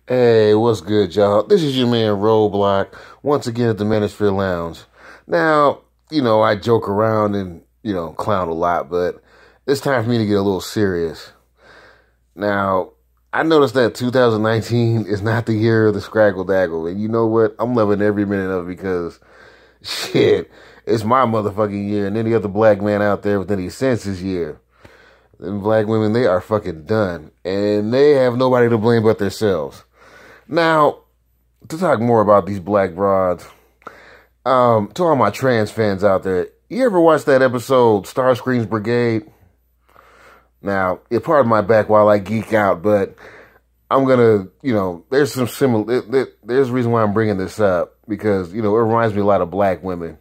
Hey, what's good, y'all? This is your man Roadblock, once again at the Manosphere Lounge. Now, I joke around and, clown a lot, but it's time for me to get a little serious. Now, I noticed that 2019 is not the year of the Scraggle Daggle, and you know what? I'm loving every minute of it because, shit, it's my motherfucking year, and any other black man out there with any sense is year. And black women, they are fucking done, and they have nobody to blame but themselves. Now, to talk more about these black broads, to all my trans fans out there, you ever watch that episode, STARSCREAM's Brigade? Now, you're part of my back while I geek out, but I'm gonna, there's some similar, there's a reason why I'm bringing this up, because, it reminds me a lot of black women.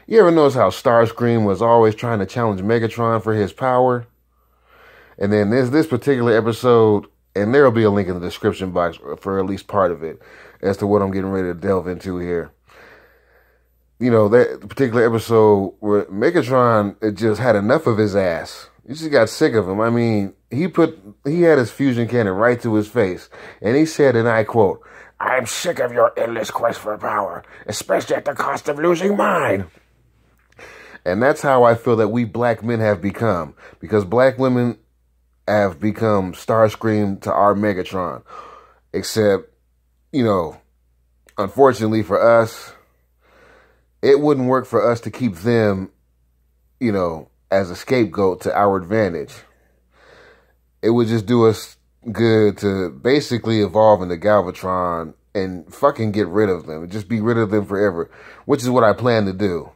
You ever notice how STARSCREAM was always trying to challenge MEGATRON for his power? And then there's this particular episode, and there'll be a link in the description box for at least part of it as to what I'm getting ready to delve into here. That particular episode where Megatron just had enough of his ass. He just got sick of him. I mean, he had his fusion cannon right to his face. And he said, and I quote, "I'm sick of your endless quest for power, especially at the cost of losing mine." And that's how I feel that we black men have become. Because black women have become STARSCREAM to our Megatron. Except, unfortunately for us, it wouldn't work for us to keep them, as a scapegoat to our advantage. It would just do us good to basically evolve into Galvatron and fucking get rid of them. Just be rid of them forever, which is what I plan to do.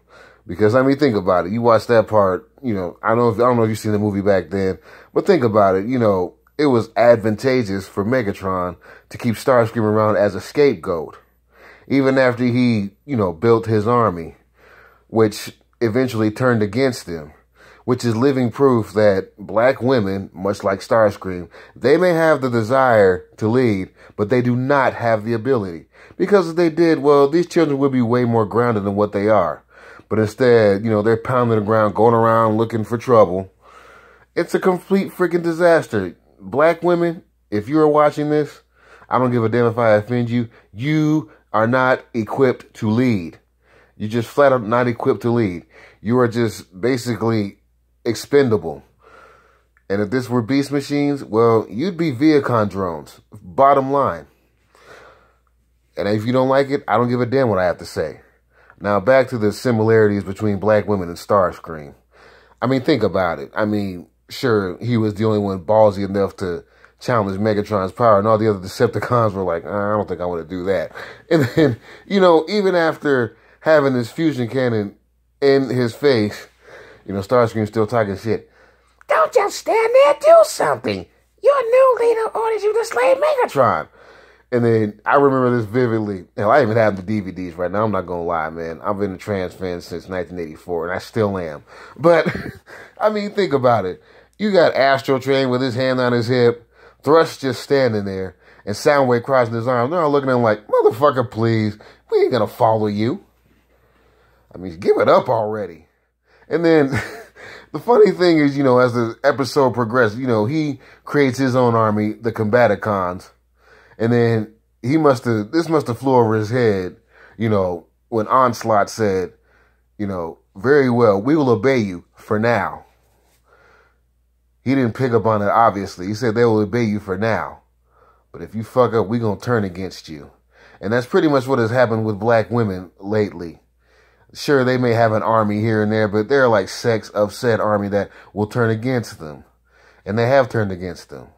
Because, think about it. You watch that part, I don't know if you've seen the movie back then, but think about it. It was advantageous for Megatron to keep STARSCREAM around as a scapegoat. Even after he, built his army, which eventually turned against him, which is living proof that black women, much like STARSCREAM, they may have the desire to lead, but they do not have the ability. Because if they did, well, these children would be way more grounded than what they are. But instead, they're pounding the ground, going around looking for trouble. It's a complete freaking disaster. Black women, if you are watching this, I don't give a damn if I offend you. You are not equipped to lead. You're just flat out not equipped to lead. You are just basically expendable. And if this were beast machines, well, you'd be Viacon drones. Bottom line. And if you don't like it, I don't give a damn what I have to say. Now, back to the similarities between black women and STARSCREAM. Think about it. Sure, he was the only one ballsy enough to challenge Megatron's power, and all the other Decepticons were like, I don't think I want to do that. And then, even after having this fusion cannon in his face, STARSCREAM's still talking shit. "Don't just stand there, do something. Your new leader orders you to slay Megatron." And then I remember this vividly. Hell, I even have the DVDs right now. I'm not going to lie, man. I've been a trans fan since 1984, and I still am. But, think about it. You got Astro Train with his hand on his hip, Thrust just standing there, and Soundwave crossing his arms. They're all looking at him like, "Motherfucker, please. We ain't going to follow you." Give it up already. And then the funny thing is, as the episode progressed, he creates his own army, the Combaticons. And then this must have flew over his head, when Onslaught said, "Very well, we will obey you for now." He didn't pick up on it, obviously. He said they will obey you for now. But if you fuck up, we're going to turn against you. And that's pretty much what has happened with black women lately. Sure, they may have an army here and there, but they're like sects of said army that will turn against them. And they have turned against them.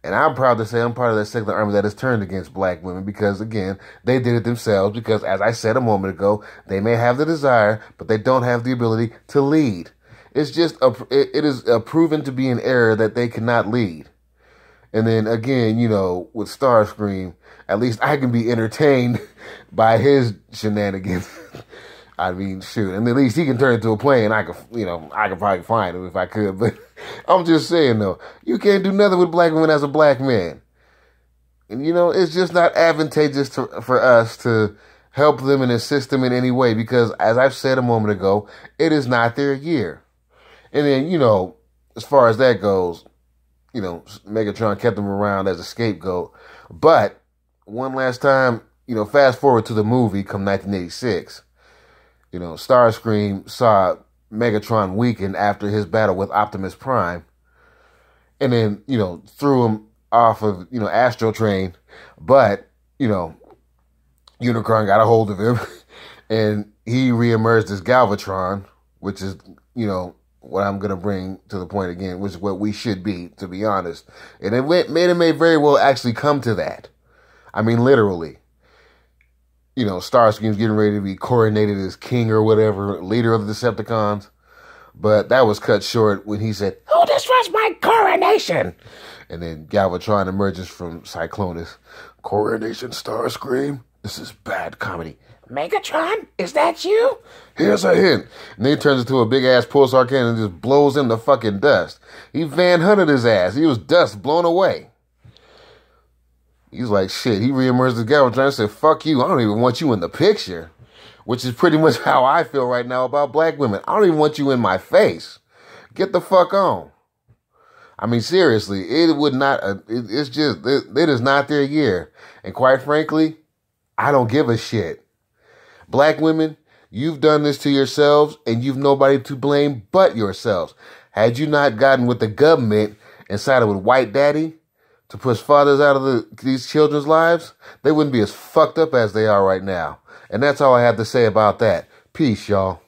And I'm proud to say I'm part of that secular army that has turned against black women because, again, they did it themselves because, as I said a moment ago, they may have the desire, but they don't have the ability to lead. It's just, it is proven to be an error that they cannot lead. And then, again, with STARSCREAM, at least I can be entertained by his shenanigans. Shoot, and at least he can turn into a plane. I could probably find him if I could, but I'm just saying though, you can't do nothing with black women as a black man. And it's just not advantageous for us to help them and assist them in any way because, as I've said a moment ago, it is not their year. And then, as far as that goes, Megatron kept them around as a scapegoat, but one last time, fast forward to the movie come 1986. Starscream saw Megatron weaken after his battle with Optimus Prime. And then, threw him off of, Astro Train. But, Unicron got a hold of him. And he reemerged as Galvatron, which is, what I'm going to bring to the point again, which is what we should be, to be honest. And it may very well actually come to that. I mean, literally. Starscream's getting ready to be coronated as king or whatever, leader of the Decepticons. But that was cut short when he said, "Who disrupts my coronation?" And then Galvatron emerges from Cyclonus. "Coronation, Starscream? This is bad comedy." "Megatron, is that you?" "Here's a hint." And then he turns into a big-ass pulsar cannon and just blows him to fucking dust. He Van Hunted his ass. He was dust blown away. He's like, shit, he reemerged as Galvatron and said, "Fuck you, I don't even want you in the picture." Which is pretty much how I feel right now about black women. I don't even want you in my face. Get the fuck on. I mean, seriously, it would not, it's just, it is not their year. And quite frankly, I don't give a shit. Black women, you've done this to yourselves and you've nobody to blame but yourselves. Had you not gotten with the government and sided with white daddy to push fathers out of these children's lives, they wouldn't be as fucked up as they are right now. And that's all I have to say about that. Peace, y'all.